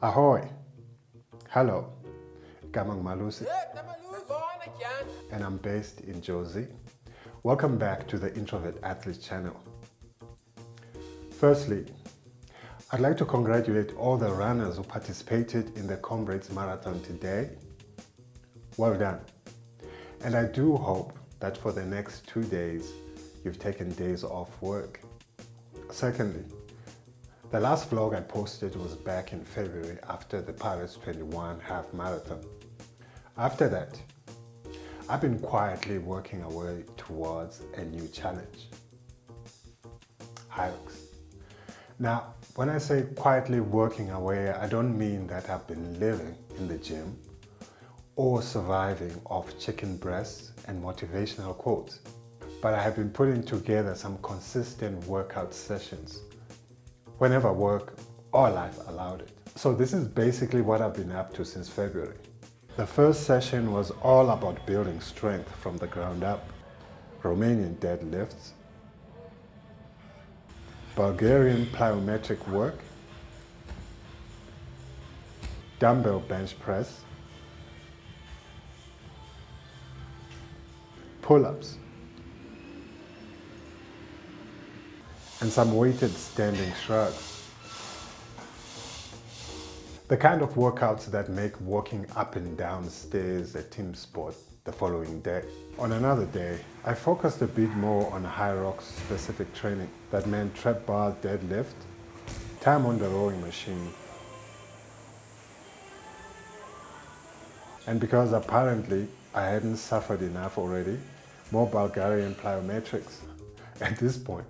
Ahoy! Hello, Gamang Malusi, and I'm based in Jozi. Welcome back to the Introvert Athlete channel. Firstly, I'd like to congratulate all the runners who participated in the Comrades Marathon today. Well done. And I do hope that for the next 2 days, you've taken days off work. Secondly, the last vlog I posted was back in February after the Paris 21 half marathon. After that, I've been quietly working away towards a new challenge, HYROX. Now, when I say quietly working away, I don't mean that I've been living in the gym or surviving off chicken breasts and motivational quotes, but I have been putting together some consistent workout sessions whenever work or life allowed it. So this is basically what I've been up to since February. The first session was all about building strength from the ground up. Romanian deadlifts, Bulgarian plyometric work, dumbbell bench press, pull-ups, and some weighted standing shrugs. The kind of workouts that make walking up and down stairs a team sport the following day. On another day, I focused a bit more on HYROX-specific training. That meant trap bar deadlift, time on the rowing machine. And because apparently I hadn't suffered enough already, more Bulgarian plyometrics. At this point,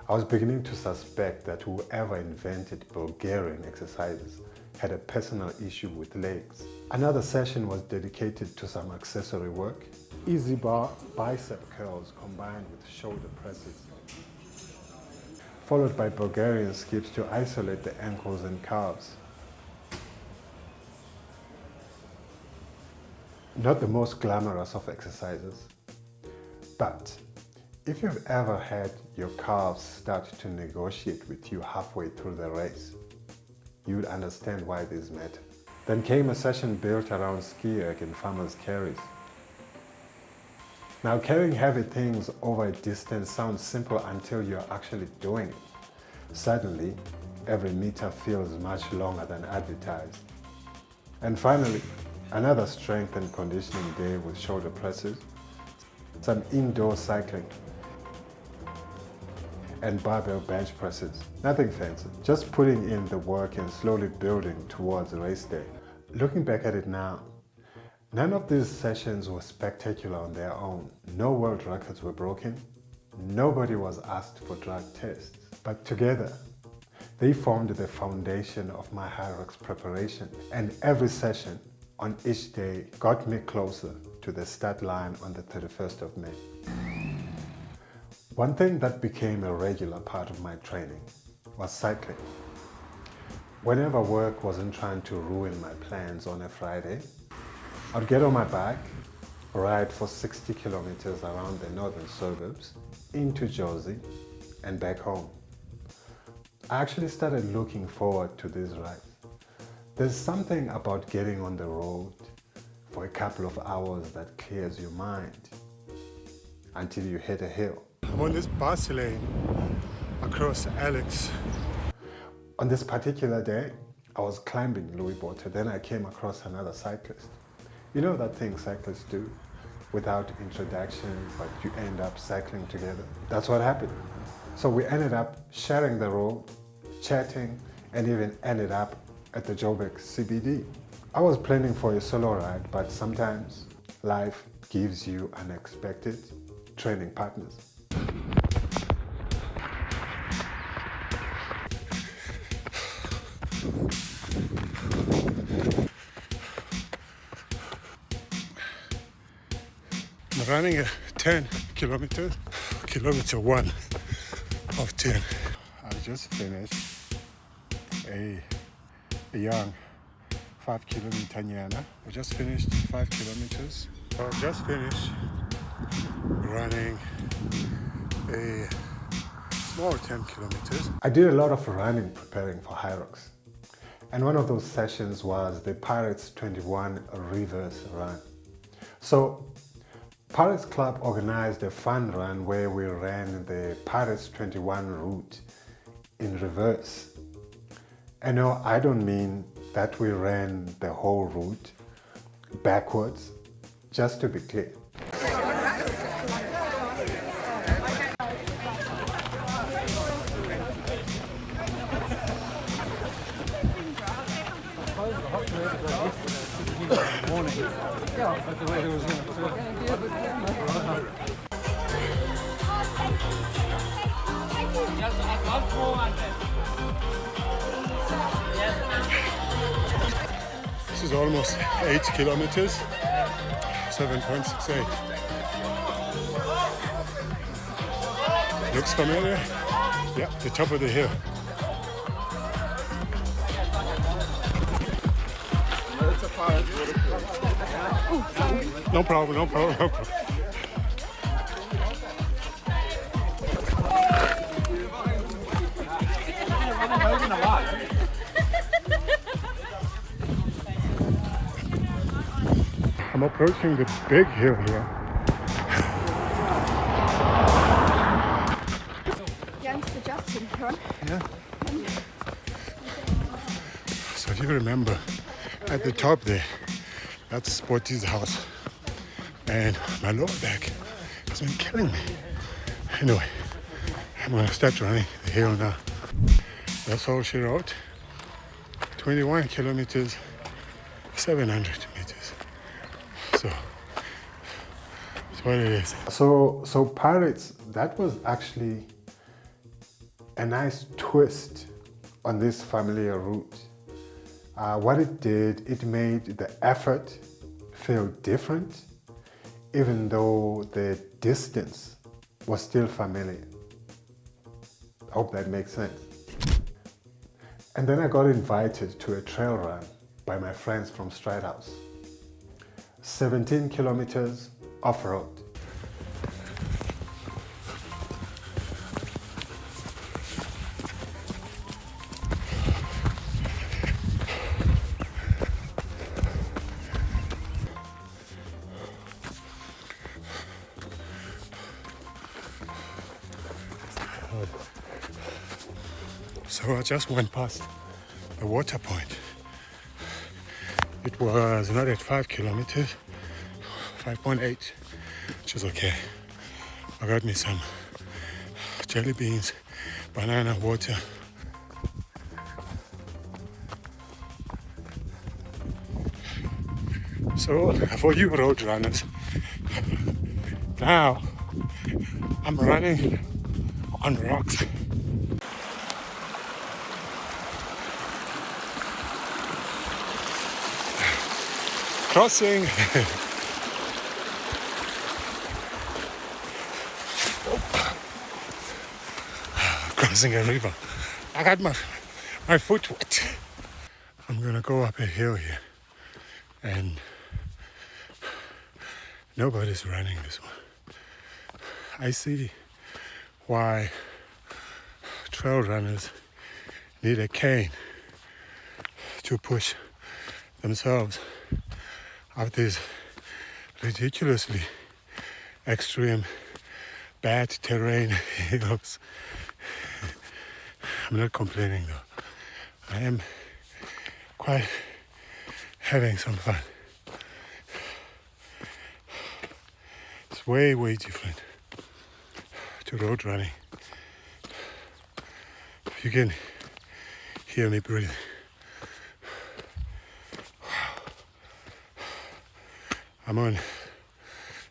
I was beginning to suspect that whoever invented Bulgarian exercises had a personal issue with legs. Another session was dedicated to some accessory work, easy bar bicep curls combined with shoulder presses, followed by Bulgarian skips to isolate the ankles and calves. Not the most glamorous of exercises, but if you've ever had your calves start to negotiate with you halfway through the race, you would understand why these matter. Then came a session built around ski erg and farmers' carries. Now, carrying heavy things over a distance sounds simple until you're actually doing it. Suddenly, every meter feels much longer than advertised. And finally, another strength and conditioning day with shoulder presses, some indoor cycling, and barbell bench presses. Nothing fancy, just putting in the work and slowly building towards race day. Looking back at it now, none of these sessions were spectacular on their own. No world records were broken. Nobody was asked for drug tests. But together, they formed the foundation of my HYROX preparation. And every session on each day got me closer to the start line on the 31st of May. One thing that became a regular part of my training was cycling. Whenever work wasn't trying to ruin my plans on a Friday, I'd get on my bike, ride for 60 kilometers around the northern suburbs, into Jozi, and back home. I actually started looking forward to these rides. There's something about getting on the road for a couple of hours that clears your mind until you hit a hill. I'm on this bus lane across Alex. On this particular day, I was climbing Louis Botha, then I came across another cyclist. You know that thing cyclists do without introduction, but you end up cycling together. That's what happened. So we ended up sharing the road, chatting, and even ended up at the Joburg CBD. I was planning for a solo ride, but sometimes life gives you unexpected training partners. I'm running 10 kilometers, kilometer 1 of 10. I just finished a young 5 kilometer nyana. I just finished 5 kilometers. I just finished running a small 10 kilometers. I did a lot of running preparing for HYROX. And one of those sessions was the Pirates 21 reverse run. So Pirates Club organized a fun run where we ran the Pirates 21 route in reverse. And no, I don't mean that we ran the whole route backwards, just to be clear. This is almost 8 kilometers, 7.68. Looks familiar? Yeah, the top of the hill. No problem, no problem, no problem. I'm approaching the big hill here. Yeah. So if you remember, at the top there, that's Sporty's house. And my lower back has been killing me. Anyway, I'm gonna start running the hill now. That's all she wrote. 21 kilometers, 700 meters. So that's what it is. So Pirates, that was actually a nice twist on this familiar route. What it did, it made the effort feel different, even though the distance was still familiar. I hope that makes sense. And then I got invited to a trail run by my friends from Stride House. 17 kilometers off-road. So I just went past the water point. It was not at 5 kilometers, 5.8, which is okay. I got me some jelly beans, banana, water. So for you road runners, now I'm running on rocks. Crossing. Crossing a river. I got my foot wet. I'm gonna go up a hill here, and nobody's running this one. I see why trail runners need a cane to push themselves up these ridiculously extreme bad terrain hills. I'm not complaining though. I am quite having some fun. It's way, way different to road running. You can hear me breathing. I'm on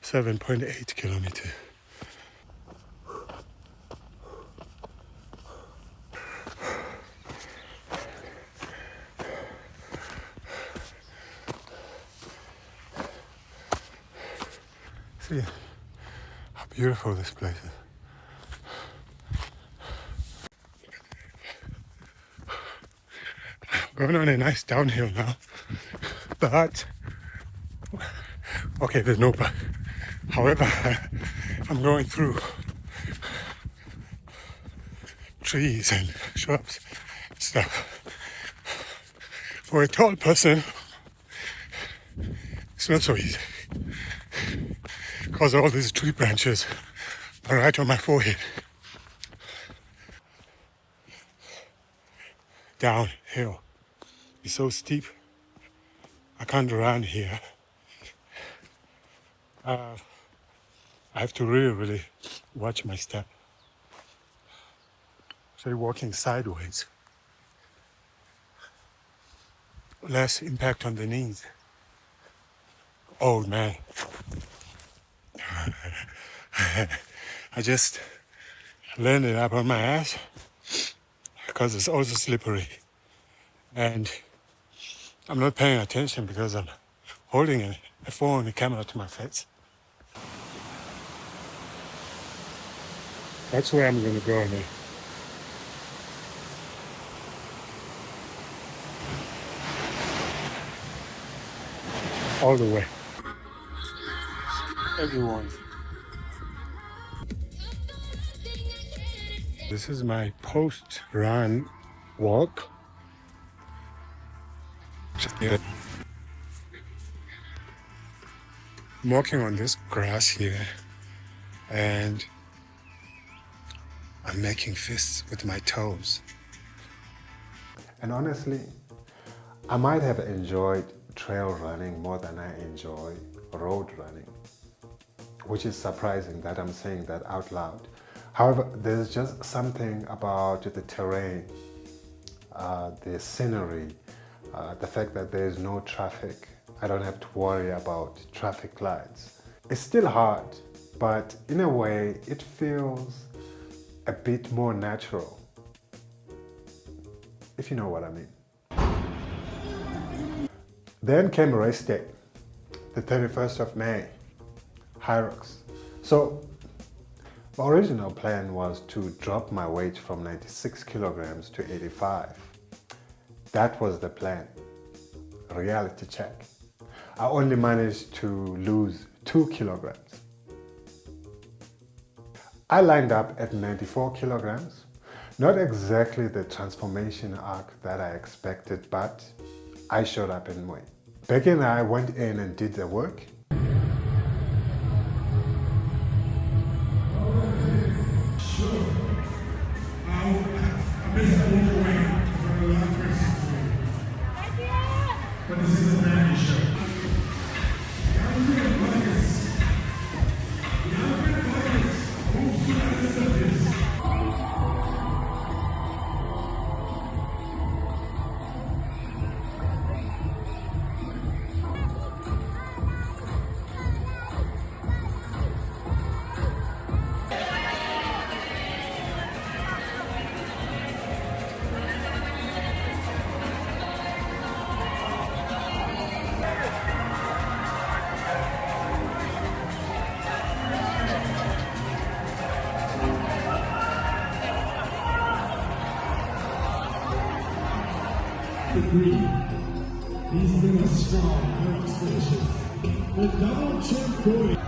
7.8 kilometers. See how beautiful this place is. Going on a nice downhill now, but okay, there's no but. However, I'm going through trees and shrubs and stuff. For a tall person, it's not so easy because all these tree branches are right on my forehead. Downhill. It's so steep. I can't run here. I have to really watch my step. So walking sideways. Less impact on the knees. Oh man. I just landed up on my ass because it's also slippery. And I'm not paying attention because I'm holding a phone, a camera to my face. That's where I'm going to go now. All the way. Everyone. This is my post-run walk. I'm walking on this grass here and I'm making fists with my toes. And honestly, I might have enjoyed trail running more than I enjoy road running, which is surprising that I'm saying that out loud. However, there's just something about the terrain, the scenery, the fact that there is no traffic. I don't have to worry about traffic lights. It's still hard, but in a way it feels a bit more natural, if you know what I mean. Then came race day, the 31st of May, HYROX. So the original plan was to drop my weight from 96 kilograms to 85. That was the plan. Reality check. I only managed to lose 2 kilograms. I lined up at 94 kilograms. Not exactly the transformation arc that I expected, but I showed up anyway. Bheki and I went in and did the work. He's been a strong demonstration. The double champ going.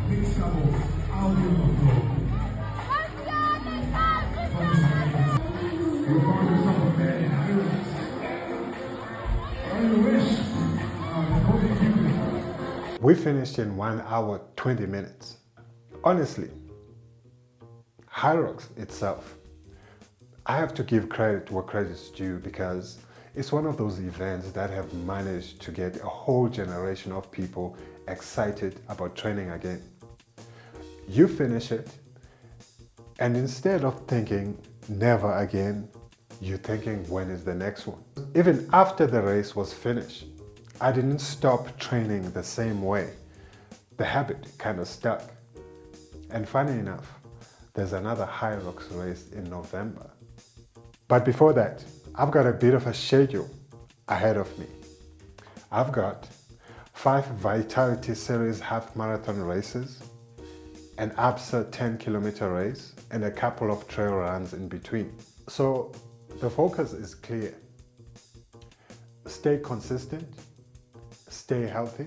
Mix double, I'll give a flow. You found yourself a man in HYROX. I wish. We finished in 1 hour 20 minutes. Honestly, HYROX itself, I have to give credit where credit's due because it's one of those events that have managed to get a whole generation of people excited about training again. You finish it, and instead of thinking never again, you're thinking when is the next one? Even after the race was finished, I didn't stop training the same way. The habit kind of stuck. And funny enough, there's another HYROX race in November. But before that, I've got a bit of a schedule ahead of me. I've got 5 Vitality Series half marathon races, an ABSA 10-kilometer race, and a couple of trail runs in between. So the focus is clear. Stay consistent, stay healthy,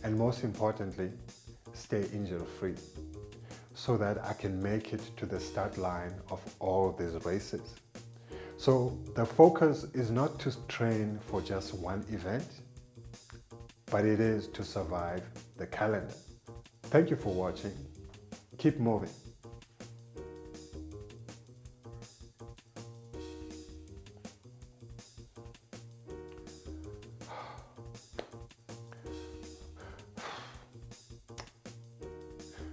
and most importantly, stay injury-free so that I can make it to the start line of all these races. So the focus is not to train for just one event, but it is to survive the calendar. Thank you for watching. Keep moving.